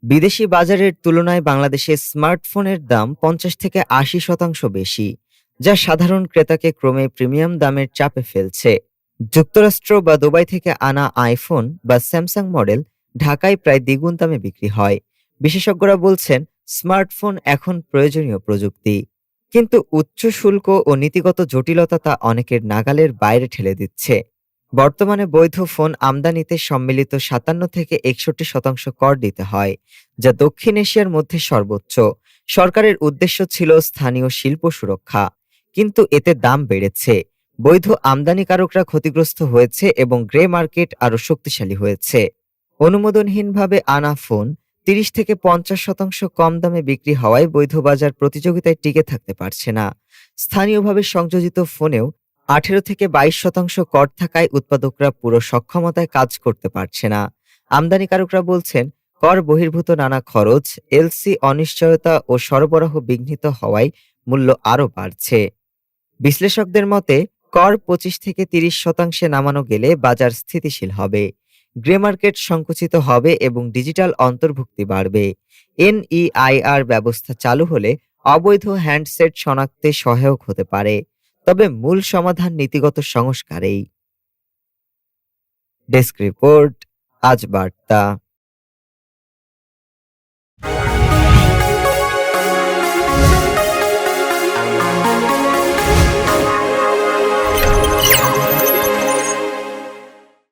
বিদেশি বাজারের তুলনায় বাংলাদেশে স্মার্টফোনের দাম ৫০ থেকে ৮০% বেশি, যা সাধারণ ক্রেতাকে ক্রমে প্রিমিয়াম দামের চাপে ফেলছে। যুক্তরাষ্ট্র বা দুবাই থেকে আনা আইফোন বা স্যামসাং মডেল ঢাকায় প্রায় দ্বিগুণ দামে বিক্রি হয়। বিশেষজ্ঞরা বলছেন, স্মার্টফোন এখন প্রয়োজনীয় প্রযুক্তি, কিন্তু উচ্চ শুল্ক ও নীতিগত জটিলতা তা অনেকের নাগালের বাইরে ঠেলে দিচ্ছে। বর্তমানে বৈধ ফোন আমদানিতে সম্মিলিত ৫৭ থেকে ৬১% কর দিতে হয়, যা দক্ষিণ এশিয়ার মধ্যে সর্বোচ্চ। সরকারের উদ্দেশ্য ছিল স্থানীয় শিল্প সুরক্ষা, কিন্তু এতে দাম বেড়েছে। বৈধ আমদানিকারকরা ক্ষতিগ্রস্ত হয়েছে এবং গ্রে মার্কেট আরও শক্তিশালী হয়েছে। অনুমোদনহীনভাবে আনা ফোন ৩০ থেকে ৫০% কম দামে বিক্রি হওয়ায় বৈধ বাজার প্রতিযোগিতায় টিকে থাকতে পারছে না। স্থানীয়ভাবে সংযোজিত ফোনেও ১৮ থেকে ২২% কর থাকায় উৎপাদকরা পুরো সক্ষমতায় কাজ করতে পারছে না। আমদানিকারকরা বলছেন, কর বহির্ভূত নানা খরচ, এলসি অনিশ্চয়তা ও সরবরাহ বিঘ্নিত হওয়ায় মূল্য আরও বাড়ছে। বিশ্লেষকদের মতে, কর ২৫ থেকে ৩০% নামানো গেলে বাজার স্থিতিশীল হবে, গ্রে মার্কেট সংকুচিত হবে এবং ডিজিটাল অন্তর্ভুক্তি বাড়বে। এনইআইআর ব্যবস্থা চালু হলে অবৈধ হ্যান্ডসেট শনাক্তে সহায়ক হতে পারে। তবে মূল সমাধান নীতিগত সংস্কারেই। ডেস্ক রিপোর্ট, আজ বার্তা।